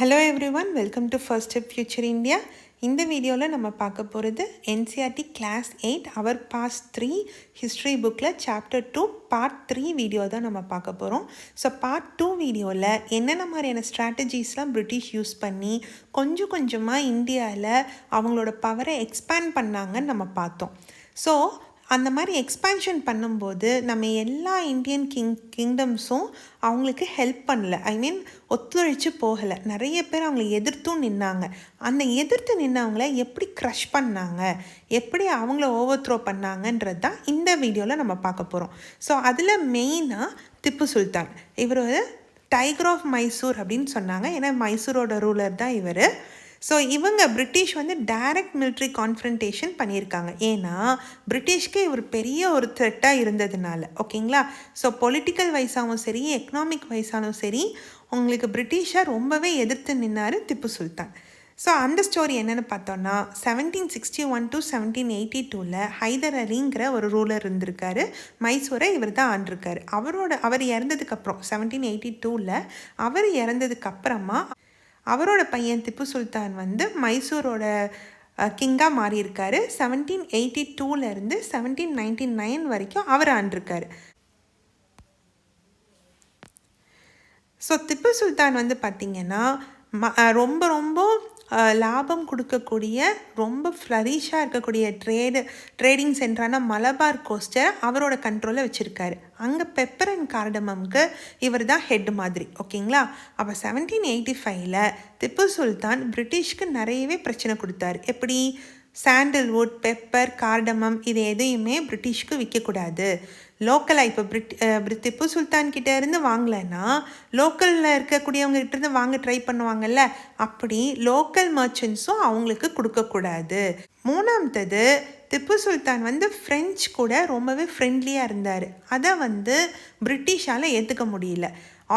Hello everyone, welcome to first step future India. இந்த வீடியோவில் நம்ம பார்க்க போகிறது என்சிஆர்டி கிளாஸ் 8 அவர் பாஸ் 3 ஹிஸ்ட்ரி புக்கில் சாப்டர் 2 பார்ட் 3 வீடியோ தான் நம்ம பார்க்க போகிறோம். ஸோ பார்ட் 2 வீடியோவில் என்னென்ன மாதிரியான ஸ்ட்ராட்டஜிஸ்லாம் பிரிட்டிஷ் யூஸ் பண்ணி கொஞ்சம் கொஞ்சமாக இந்தியாவில் அவங்களோட பவரை எக்ஸ்பேண்ட் பண்ணாங்கன்னு நம்ம பார்த்தோம். ஸோ அந்த மாதிரி எக்ஸ்பேன்ஷன் பண்ணும்போது நம்ம எல்லா இந்தியன் கிங்டம்ஸும் அவங்களுக்கு ஹெல்ப் பண்ணல, ஒத்துழைச்சு போகலை. நிறைய பேர் அவங்கள எதிர்த்தும் நின்னாங்க. அந்த எதிர்த்து நின்னவங்கள எப்படி க்ரஷ் பண்ணாங்க, எப்படி அவங்கள ஓவர் த்ரோ பண்ணாங்கன்றது தான் இந்த வீடியோவில் நம்ம பார்க்க போகிறோம். ஸோ அதில் மெயினாக திப்பு சுல்தான், இவர் டைகர் ஆஃப் மைசூர் அப்படின்னு சொன்னாங்க. ஏன்னா மைசூரோட ரூலர் தான் இவர். ஸோ இவங்க பிரிட்டிஷ் டைரக்ட் மிலிட்ரி கான்ஃபரன்டேஷன் பண்ணியிருக்காங்க. ஏன்னா பிரிட்டிஷ்க்கு இவர் பெரிய ஒரு த்ரெட்டாக இருந்ததுனால. ஓகேங்களா? ஸோ பொலிட்டிக்கல் வைஸாகவும் சரி, எக்கனாமிக் வைஸாகவும் சரி, உங்களுக்கு பிரிட்டிஷை ரொம்பவே எதிர்த்து நின்னார் திப்பு சுல்தான். ஸோ அந்த ஸ்டோரி என்னென்னு பார்த்தோன்னா, 1761 to 1782 ஹைதர் அலிங்கிற ஒரு ரூலர் இருந்திருக்காரு. மைசூரை இவர் தான் ஆண்டிருக்காரு. அவர் இறந்ததுக்கப்புறம் 1782 அவர் இறந்ததுக்கப்புறமா அவரோட பையன் திப்பு சுல்தான் மைசூரோட கிங்காக மாறியிருக்காரு. 1782 1799 வரைக்கும் அவர் ஆண்டிருக்காரு. ஸோ திப்பு சுல்தான் பார்த்திங்கன்னா ரொம்ப ரொம்ப லாபம் கொடுக்கக்கூடிய, ரொம்ப ஃப்ளரிஷாக இருக்கக்கூடிய ட்ரேடிங் சென்டரான மலபார் கோஸ்ட்டை அவரோட கண்ட்ரோலில் வச்சுருக்காரு. அங்கே பெப்பர் அண்ட் கார்டமம்க்கு இவர் தான் ஹெட் மாதிரி. ஓகேங்களா? அப்போ 1785 திப்பு சுல்தான் பிரிட்டிஷ்க்கு நிறையவே பிரச்சனை கொடுத்தாரு. எப்படி? சாண்டல்வுட், பெப்பர், கார்டமம் இது எதையுமே பிரிட்டிஷ்க்கு விற்கக்கூடாது. லோக்கலாக இப்போ திப்பு சுல்தான் கிட்டே இருந்து வாங்கலைன்னா லோக்கலில் இருக்கக்கூடியவங்க கிட்டேருந்து வாங்க ட்ரை பண்ணுவாங்கல்ல, அப்படி லோக்கல் மர்ச்சன்ட்ஸும் அவங்களுக்கு கொடுக்கக்கூடாது. மூணாவது, திப்பு சுல்தான் ஃப்ரெஞ்ச் கூட ரொம்பவே ஃப்ரெண்ட்லியாக இருந்தார். அதை பிரிட்டிஷால் ஏற்றுக்க முடியல.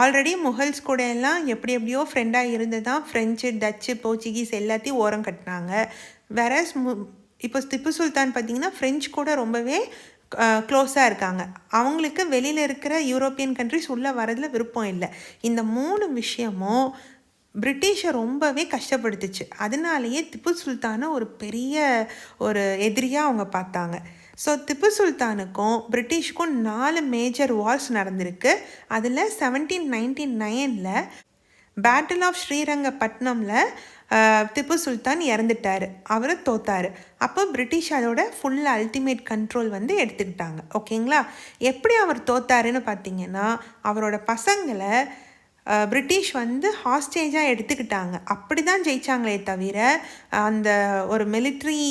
ஆல்ரெடி முகல்ஸ் கூட எல்லாம் எப்படியோ ஃப்ரெண்டாக இருந்து தான் ஃப்ரெஞ்சு, டச்சு, போர்ச்சுகீஸ் எல்லாத்தையும் ஓரம் கட்டினாங்க. வேற இப்போ திப்பு சுல்தான் பார்த்திங்கன்னா ஃப்ரெஞ்ச் கூட ரொம்பவே க்ளோஸாக இருக்காங்க. அவங்களுக்கு வெளியில் இருக்கிற யூரோப்பியன் கண்ட்ரிஸ் உள்ளே வரதில் விருப்பம் இல்லை. இந்த 3 விஷயமும் பிரிட்டிஷை ரொம்பவே கஷ்டப்படுத்துச்சு. அதனாலேயே திப்பு சுல்தானை ஒரு பெரிய ஒரு எதிரியாக அவங்க பார்த்தாங்க. ஸோ திப்பு சுல்தானுக்கும் பிரிட்டிஷ்க்கும் 4 மேஜர் வார்ஸ் நடந்திருக்கு. அதில் 1799 பேட்டில் ஆஃப் ஸ்ரீரங்கப்பட்டினமில் திப்பு சுல்தான் இறந்துட்டார். அவர் தோத்தார். அப்போ பிரிட்டிஷ் அதோட ஃபுல் அல்டிமேட் கண்ட்ரோல் எடுத்துக்கிட்டாங்க. ஓகேங்களா? எப்படி அவர் தோத்தாருன்னு பார்த்தீங்கன்னா, அவரோட பசங்களை பிரிட்டிஷ் ஹாஸ்டேஜாக எடுத்துக்கிட்டாங்க. அப்படி தான் ஜெயிச்சாங்களே தவிர அந்த ஒரு மிலிட்ரி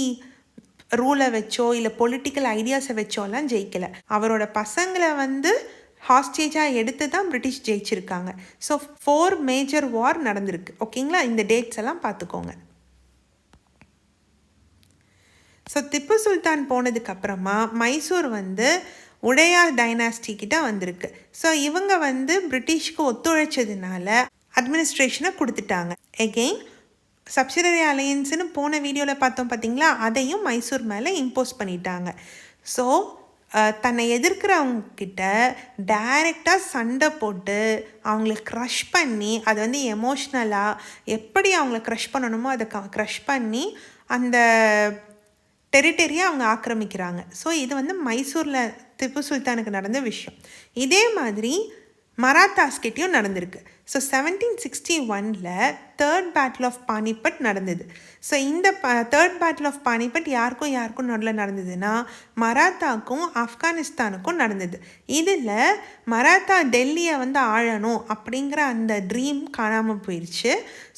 ரூலை வச்சோ இல்லை பொலிட்டிக்கல் ஐடியாஸை வச்சோலாம் ஜெயிக்கலை. அவரோட பசங்களை ஹாஸ்டேஜாக எடுத்து தான் பிரிட்டிஷ் ஜெயிச்சிருக்காங்க. ஸோ 4 மேஜர் வார் நடந்திருக்கு. ஓகேங்களா? இந்த டேட்ஸ் எல்லாம் பார்த்துக்கோங்க. ஸோ திப்பு சுல்தான் போனதுக்கப்புறமா மைசூர் உடையார் டைனாஸ்டி கிட்ட வந்திருக்கு. ஸோ இவங்க பிரிட்டிஷ்க்கு ஒத்துழைச்சதுனால அட்மினிஸ்ட்ரேஷனை கொடுத்துட்டாங்க. எகெயின் சப்சிடரி அலையன்ஸ்னு போன வீடியோவில் பார்த்தோம் பார்த்தீங்களா, அதையும் மைசூர் மேலே இம்போஸ் பண்ணிட்டாங்க. ஸோ தன்னை எதிர்க்கிறவங்கக்கிட்ட டைரெக்டாக சண்டை போட்டு அவங்கள க்ரஷ் பண்ணி, அது எமோஷ்னலாக எப்படி அவங்கள க்ரஷ் பண்ணணுமோ அதை க்ரஷ் பண்ணி அந்த டெரிட்டரியை அவங்க ஆக்கிரமிக்கிறாங்க. ஸோ இது மைசூரில் திப்பு சுல்தானுக்கு நடந்த விஷயம். இதே மாதிரி மராத்தாஸ்கிட்டையும் நடந்திருக்கு. So 1761 third battle of Panipat நடந்தது. ஸோ இந்த தேர்ட் பேட்டில் ஆஃப் பானிபட் யாருக்கும் நடுவில் நடந்ததுன்னா மராத்தாக்கும் ஆப்கானிஸ்தானுக்கும் நடந்தது. இதில் மராத்தா டெல்லியை ஆளணும் அப்படிங்கிற அந்த ட்ரீம் காணாமல் போயிடுச்சு.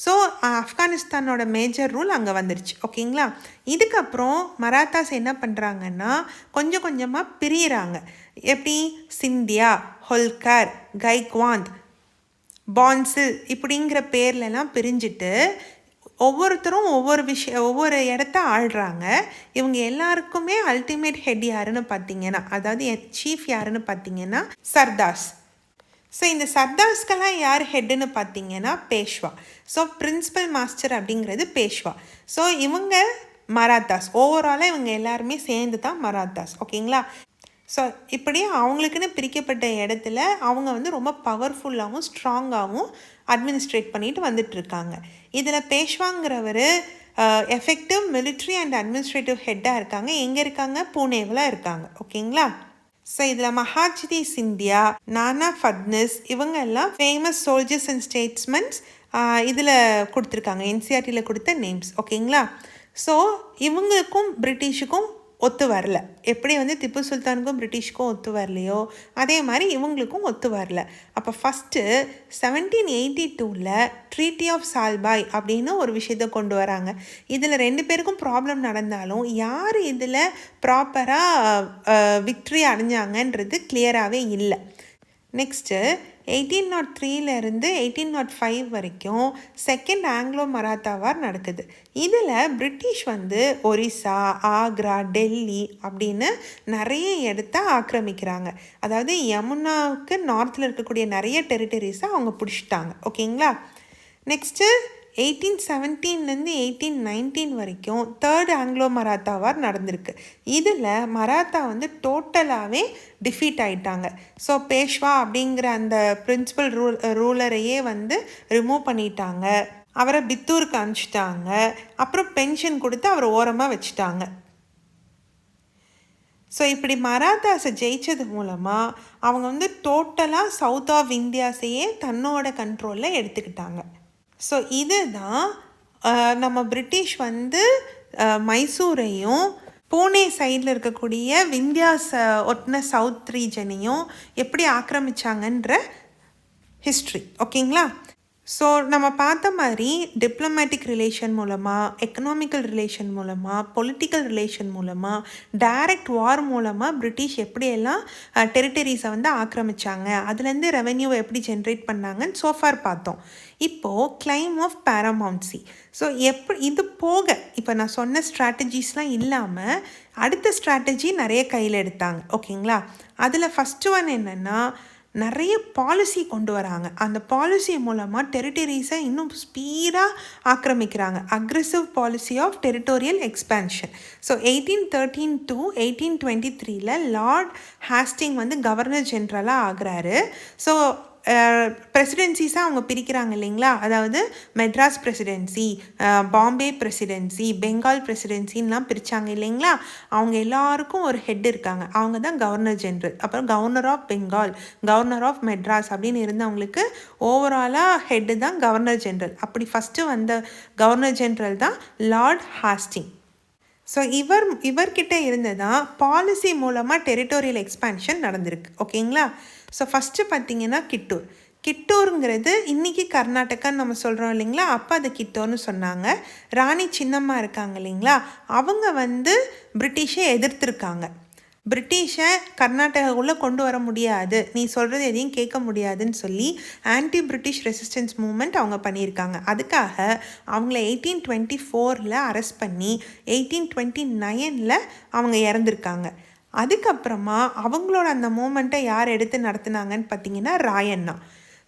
ஸோ ஆப்கானிஸ்தானோட மேஜர் ரூல் அங்கே வந்துடுச்சு. ஓகேங்களா? இதுக்கப்புறம் மராத்தாஸ் என்ன பண்ணுறாங்கன்னா கொஞ்சம் கொஞ்சமாக பிரியிறாங்க. எப்படி? சிந்தியா, ஹோல்கர், கைக்வாந்த், பான்சில் இப்படிங்கிற பேர்லலாம் பிரிஞ்சுட்டு ஒவ்வொருத்தரும் ஒவ்வொரு இடத்த ஆள்றாங்க. இவங்க எல்லாருக்குமே அல்டிமேட் ஹெட் யாருன்னு பார்த்தீங்கன்னா, அதாவது சீஃப் யாருன்னு பார்த்தீங்கன்னா சர்தாஸ். ஸோ இந்த சர்தாஸ்க்கெல்லாம் யார் ஹெட்டுன்னு பார்த்தீங்கன்னா பேஷ்வா. ஸோ பிரின்சிபல் மாஸ்டர் அப்படிங்கிறது பேஷ்வா. ஸோ இவங்க மராத்தாஸ். ஓவராலாக இவங்க எல்லாருமே சேர்ந்து தான் மராத்தாஸ். ஓகேங்களா? ஸோ இப்படி அவங்களுக்குன்னு பிரிக்கப்பட்ட இடத்துல அவங்க ரொம்ப பவர்ஃபுல்லாகவும் ஸ்ட்ராங்காகவும் அட்மினிஸ்ட்ரேட் பண்ணிட்டு வந்துட்டுருக்காங்க. இதில் பேஷ்வாங்கிறவர் எஃபெக்டிவ் மிலிட்ரி அண்ட் அட்மினிஸ்ட்ரேட்டிவ் ஹெட்டாக இருக்காங்க. எங்கே இருக்காங்க? பூனேவில் இருக்காங்க. ஓகேங்களா? ஸோ இதில் மகாஜிதி சிந்தியா, நானா ஃபட்னிஸ் இவங்க எல்லாம் ஃபேமஸ் சோல்ஜர்ஸ் அண்ட் ஸ்டேட்ஸ்மென்ஸ் இதில் கொடுத்துருக்காங்க, என்சிஆர்டியில் கொடுத்த நேம்ஸ். ஓகேங்களா? ஸோ இவங்களுக்கும் பிரிட்டிஷுக்கும் ஒத்து வரல. எப்படி வந்து திப்பு சுல்தானுக்கும் பிரிட்டிஷ்க்கும் ஒத்து வரலையோ அதே மாதிரி இவங்களுக்கும் ஒத்து வரல. அப்போ ஃபஸ்ட்டு 1782 ட்ரீட்டி ஆஃப் சால்பாய் அப்படின்னு ஒரு விஷயத்தை கொண்டு வராங்க. இதில் 2 பேருக்கும் ப்ராப்ளம் நடந்தாலும் யார் இதில் ப்ராப்பராக விக்ட்ரி அடைஞ்சாங்கன்றது கிளியராகவே இல்லை. நெக்ஸ்ட்டு 1803 1805 வரைக்கும் செகண்ட் ஆங்கிலோ மராத்தா வார் நடக்குது. இதில் பிரிட்டிஷ் வந்து ஒரிசா, ஆக்ரா, டெல்லி அப்படின்னு நிறைய இடத்த ஆக்கிரமிக்கிறாங்க. அதாவது யமுனாவுக்கு நார்த்தில் இருக்கக்கூடிய நிறைய டெரிட்டரிஸை அவங்க பிடிச்சிட்டாங்க. ஓகேங்களா? நெக்ஸ்ட்டு 1817 1819 வரைக்கும் தேர்ட் ஆங்கிலோ மராத்தா வார் நடந்திருக்கு. இதில் மராத்தா வந்து டோட்டலாகவே டிஃபீட் ஆகிட்டாங்க. ஸோ பேஷ்வா அப்படிங்கிற அந்த பிரின்சிபல் ரூலரையே வந்து ரிமூவ் பண்ணிட்டாங்க. அவரை பித்தூருக்கு அனுப்பிச்சிட்டாங்க. அப்புறம் பென்ஷன் கொடுத்து அவரை ஓரமாக வச்சுட்டாங்க. ஸோ இப்படி மராத்தாஸை ஜெயித்தது மூலமாக அவங்க வந்து டோட்டலாக சவுத் ஆஃப் இந்தியாஸையே தன்னோட கண்ட்ரோலில் எடுத்துக்கிட்டாங்க. ஸோ இதுதான் நம்ம பிரிட்டிஷ் வந்து மைசூரையும் பூனே சைடில் இருக்கக்கூடிய விந்தியாஸ் ஒட்டின சவுத் ரீஜனையும் எப்படி ஆக்கிரமிச்சாங்கன்ற ஹிஸ்ட்ரி. ஓகேங்களா? ஸோ நம்ம பார்த்த மாதிரி டிப்ளமேட்டிக் ரிலேஷன் மூலமாக, எக்கனாமிக்கல் ரிலேஷன் மூலமாக, பொலிட்டிக்கல் ரிலேஷன் மூலமாக, டைரக்ட் வார் மூலமாக பிரிட்டிஷ் எப்படியெல்லாம் டெரிட்டரிஸை வந்து ஆக்கிரமித்தாங்க, அதுலேருந்து ரெவென்யூவை எப்படி ஜென்ரேட் பண்ணாங்கன்னு சோஃபார் பார்த்தோம். இப்போது கிளைம் ஆஃப் பேரமவுன்சி. ஸோ இது போக இப்போ நான் சொன்ன ஸ்ட்ராட்டஜிஸ்லாம் இல்லாமல் அடுத்த ஸ்ட்ராட்டஜி நிறைய கையில் எடுத்தாங்க. ஓகேங்களா? அதில் ஃபஸ்ட்டு ஒன் என்னென்னா நிறைய பாலிசி கொண்டு வராங்க. அந்த பாலிசி மூலமாக டெரிட்டரிஸை இன்னும் ஸ்பீடாக ஆக்கிரமிக்கிறாங்க. Aggressive policy of territorial expansion. So 1813 to 1823 lord Hasting வந்து கவர்னர் ஜென்ரலாக ஆகிறாரு. ஸோ பிரசிடென்சிஸாக அவங்க பிரிக்கிறாங்க இல்லைங்களா? அதாவது மெட்ராஸ் பிரசிடென்சி, பாம்பே பிரசிடென்சி, பெங்கால் பிரசிடென்சின்லாம் பிரித்தாங்க இல்லைங்களா? அவங்க எல்லாருக்கும் ஒரு ஹெட் இருக்காங்க. அவங்க தான் கவர்னர் ஜென்ரல். அப்புறம் governor of Bengal, governor of Madras அப்படின்னு இருந்தவங்களுக்கு ஓவராலாக ஹெட்டு தான் கவர்னர் ஜென்ரல். அப்படி ஃபஸ்ட்டு வந்த கவர்னர் ஜென்ரல் தான் லார்ட் ஹாஸ்டிங். ஸோ இவர்கிட்ட இருந்து தான் பாலிசி மூலமாக டெரிட்டோரியல் எக்ஸ்பேன்ஷன் நடந்திருக்கு. ஓகேங்களா? ஸோ ஃபஸ்ட்டு பார்த்திங்கன்னா கிட்டூருங்கிறது இன்றைக்கி கர்நாடகான்னு நம்ம சொல்கிறோம் இல்லைங்களா? அப்போ அது கிட்டூர்னு சொன்னாங்க. ராணி சின்னம்மா இருக்காங்க இல்லைங்களா? அவங்க வந்து பிரிட்டிஷை எதிர்த்துருக்காங்க. பிரிட்டிஷை கர்நாடகாவுக்குள்ளே கொண்டு வர முடியாது, நீ சொல்கிறது எதையும் கேட்க முடியாதுன்னு சொல்லி ஆன்டி பிரிட்டிஷ் ரெசிஸ்டன்ஸ் மூமெண்ட் அவங்க பண்ணியிருக்காங்க. அதுக்காக அவங்கள 1824 அரெஸ்ட் பண்ணி 1829 அவங்க இறந்துருக்காங்க. அதுக்கப்புறமா அவங்களோட அந்த மூமெண்ட்டை யார் எடுத்து நடத்துனாங்கன்னு பார்த்தீங்கன்னா Rayanna.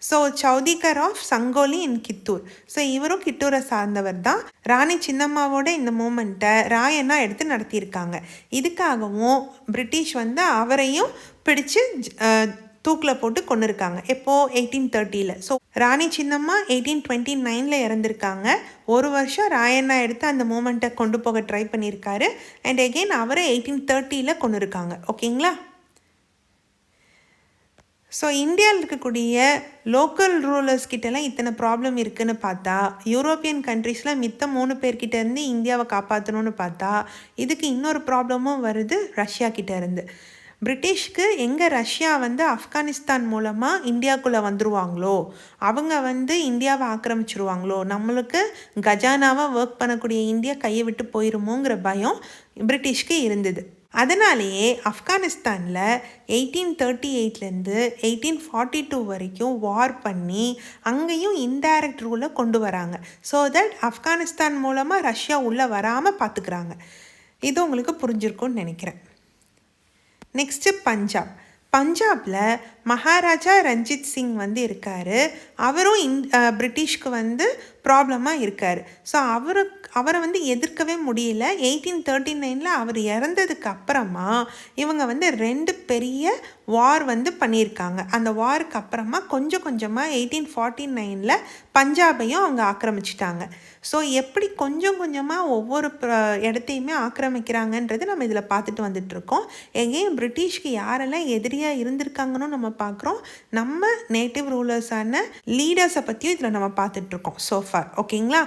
So Sowdikar of Sangolli in Kittur. So இவரும் கிட்டூரை சார்ந்தவர் தான். ராணி சின்னம்மாவோட இந்த மூமெண்ட்டை ராயண்ணா எடுத்து நடத்தியிருக்காங்க. இதுக்காகவும் பிரிட்டிஷ் வந்து அவரையும் பிடிச்சு தூக்கில் போட்டு கொண்டு இருக்காங்க. எப்போது? 1830. ஸோ ராணி சின்னம்மா 1829 இறந்துருக்காங்க. ஒரு வருஷம் ராயண்ணா எடுத்து அந்த மூமெண்ட்டை கொண்டு போக ட்ரை பண்ணியிருக்காரு. அண்ட் எகெயின் அவரை 1830 கொண்டு இருக்காங்க. ஓகேங்களா? ஸோ இந்தியாவில் இருக்கக்கூடிய லோக்கல் ரூலர்ஸ் கிட்டலாம் இத்தனை ப்ராப்ளம் இருக்குதுன்னு பார்த்தா, யூரோப்பியன் கண்ட்ரீஸில் மித்த 3 பேர்கிட்டேருந்து இந்தியாவை காப்பாற்றணும்னு பார்த்தா இதுக்கு இன்னொரு ப்ராப்ளமும் வருது ரஷ்யா கிட்டேருந்து. பிரிட்டிஷ்க்கு எங்கே ரஷ்யா வந்து ஆப்கானிஸ்தான் மூலமாக இந்தியாவுக்குள்ளே வந்துருவாங்களோ, அவங்க வந்து இந்தியாவை ஆக்கிரமிச்சிருவாங்களோ, நம்மளுக்கு கஜானாவாக ஒர்க் பண்ணக்கூடிய இந்தியா கையை விட்டு போயிருமோங்கிற பயம் பிரிட்டிஷ்க்கு இருந்தது. அதனாலேயே ஆப்கானிஸ்தானில் 1838 1842 வரைக்கும் வார் பண்ணி அங்கேயும் இன்டைரக்ட் ரூலை கொண்டு வராங்க. ஸோ தட் ஆப்கானிஸ்தான் மூலமாக ரஷ்யா உள்ளே வராமல் பார்த்துக்கிறாங்க. இது உங்களுக்கு புரிஞ்சிருக்கும்னு நினைக்கிறேன். நெக்ஸ்ட்டு பஞ்சாபில் மகாராஜா ரஞ்சித் சிங் வந்து இருக்கார். அவரும் பிரிட்டிஷ்க்கு வந்து ப்ராப்ளமாக இருக்கார். ஸோ அவரை வந்து எதிர்க்கவே முடியல. 1839 அவர் இறந்ததுக்கு அப்புறமா இவங்க வந்து 2 பெரிய வார் வந்து பண்ணியிருக்காங்க. அந்த வாருக்கு அப்புறமா கொஞ்சம் கொஞ்சமாக 1849 பஞ்சாபையும் அவங்க ஆக்கிரமிச்சிட்டாங்க. ஸோ எப்படி கொஞ்சம் கொஞ்சமாக ஒவ்வொரு இடத்தையுமே ஆக்கிரமிக்கிறாங்கன்றது நம்ம இதில் பார்த்துட்டு வந்துட்டுருக்கோம். எங்கேயும் பிரிட்டிஷ்க்கு யாரெல்லாம் எதிரியாக இருந்திருக்காங்கன்னு நம்ம பார்க்குறோம். நம்ம நேட்டிவ் ரூலர்ஸான லீடர்ஸை பற்றியும் இதில் நம்ம பார்த்துட்ருக்கோம் சோஃபார். ஓகேங்களா?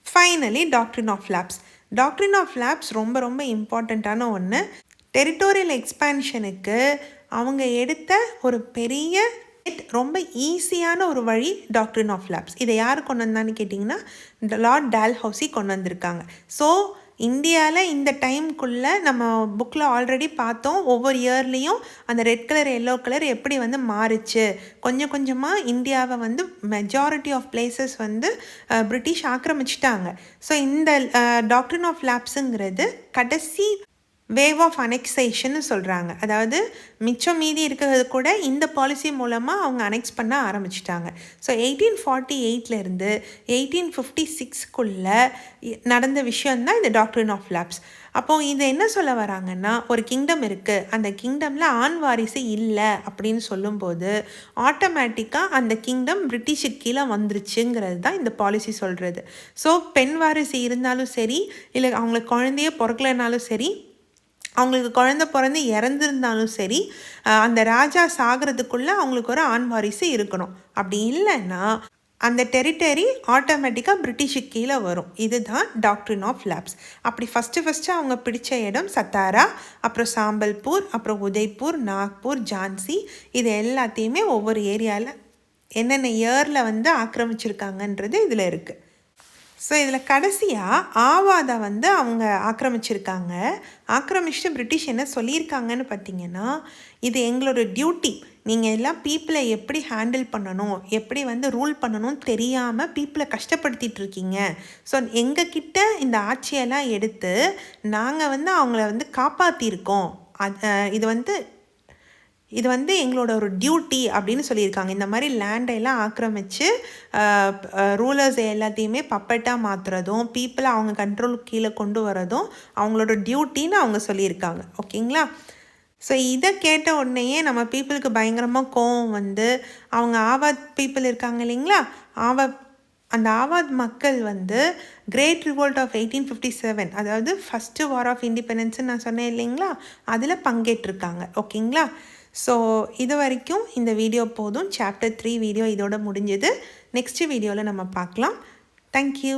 Finally doctrine of lapse. Doctrine of lapse ரொம்ப ரொம்ப இம்பார்ட்டண்ட்டான ஒன்று. டெரிட்டோரியல் எக்ஸ்பேன்ஷனுக்கு அவங்க எடுத்த ஒரு பெரிய ரொம்ப ஈஸியான ஒரு வழி டாக்ட்ரின் ஆஃப் லேப்ஸ். இதை யார் கொண்டு வந்தான்னு கேட்டிங்கன்னா லார்ட் டால்ஹவுசி கொண்டு வந்திருக்காங்க. ஸோ இந்தியாவில் இந்த டைம்குள்ளே நம்ம புக்கில் ஆல்ரெடி பார்த்தோம். ஒவ்வொரு இயர்லேயும் அந்த ரெட் கலர் எல்லோ கலர் எப்படி வந்து மாறிச்சு. கொஞ்சம் கொஞ்சமாக இந்தியாவை வந்து மெஜாரிட்டி ஆஃப் பிளேசஸ் வந்து பிரிட்டிஷ் ஆக்கிரமிச்சிட்டாங்க. ஸோ இந்த டாக்ட்ரின் ஆஃப் லேப்ஸுங்கிறது கடைசி வேவ் ஆஃப் அனெக்சேஷன்னு சொல்கிறாங்க. அதாவது மிச்சம் மீதி இருக்கிறது கூட இந்த பாலிசி மூலமாக அவங்க அனெக்ஸ் பண்ண ஆரம்பிச்சிட்டாங்க. ஸோ 1848 1856 நடந்த விஷயந்தான் இந்த டாக்ட்ரின் ஆஃப் லேப்ஸ். அப்போது இது என்ன சொல்ல வராங்கன்னா, ஒரு கிங்டம் இருக்குது, அந்த கிங்டமில் ஆண் வாரிசு இல்லை அப்படின்னு சொல்லும்போது ஆட்டோமேட்டிக்காக அந்த கிங்டம் பிரிட்டிஷுக்கு கீழே வந்துருச்சுங்கிறது தான் இந்த பாலிசி சொல்கிறது. ஸோ பெண் வாரிசு இருந்தாலும் சரி, இல்லை அவங்களுக்கு குழந்தையே பிறக்கலைனாலும் சரி, அவங்களுக்கு குழந்தை பிறந்து இறந்துருந்தாலும் சரி, அந்த ராஜா சாகிறதுக்குள்ளே அவங்களுக்கு ஒரு ஆண் வாரிசு இருக்கணும். அப்படி இல்லைன்னா அந்த டெரிட்டரி ஆட்டோமேட்டிக்காக பிரிட்டிஷுக்கு கீழே வரும். இதுதான் டாக்ட்ரின் ஆஃப் லேப்ஸ். அப்படி ஃபஸ்ட்டு அவங்க பிடிச்ச இடம் சத்தாரா, அப்புறம் சாம்பல்பூர், அப்புறம் உதய்பூர், நாக்பூர், ஜான்சி, இது எல்லாத்தையுமே ஒவ்வொரு ஏரியாவில் என்னென்ன இயரில் வந்து ஆக்கிரமிச்சிருக்காங்கன்றது இதில் இருக்குது. ஸோ இதில் கடைசியாக ஆவாதை வந்து அவங்க ஆக்கிரமிச்சிருக்காங்க. ஆக்கிரமிச்சுட்டு பிரிட்டிஷ் என்ன சொல்லியிருக்காங்கன்னு பார்த்தீங்கன்னா, இது எங்களோட டியூட்டி, நீங்கள் எல்லாம் பீப்புளை எப்படி ஹேண்டில் பண்ணணும், எப்படி வந்து ரூல் பண்ணணும்னு தெரியாமல் பீப்புளை கஷ்டப்படுத்திட்டு இருக்கீங்க. ஸோ எங்ககிட்ட இந்த ஆட்சியெல்லாம் எடுத்து நாங்கள் வந்து அவங்கள வந்து காப்பாற்றிருக்கோம். இது வந்து எங்களோட ஒரு டியூட்டி அப்படின்னு சொல்லியிருக்காங்க. இந்த மாதிரி லேண்டையெல்லாம் ஆக்கிரமித்து ரூலர்ஸ் எல்லாத்தையுமே பப்பட்டாக மாற்றுறதும், பீப்புளை அவங்க கண்ட்ரோலுக்கு கீழே கொண்டு வரதும் அவங்களோட டியூட்டின்னு அவங்க சொல்லியிருக்காங்க. ஓகேங்களா? ஸோ இதை கேட்ட உடனேயே நம்ம பீப்புளுக்கு பயங்கரமாக கோவம் வந்து, அவங்க ஆவாத் பீப்புள் இருக்காங்க இல்லைங்களா, அந்த ஆவாத் மக்கள் வந்து கிரேட் ரிவோல்ட் ஆஃப் 1857, அதாவது ஃபஸ்ட்டு வார் ஆஃப் இண்டிபெண்டன்ஸ்ன்னு நான் சொன்னேன் இல்லைங்களா, அதில் பங்கேற்றிருக்காங்க. ஓகேங்களா? ஸோ இது வரைக்கும் இந்த வீடியோ போதும். சாப்டர் 3 வீடியோ இதோட முடிஞ்சது. நெக்ஸ்ட் வீடியோவில் நம்ம பார்க்கலாம். தேங்க்யூ.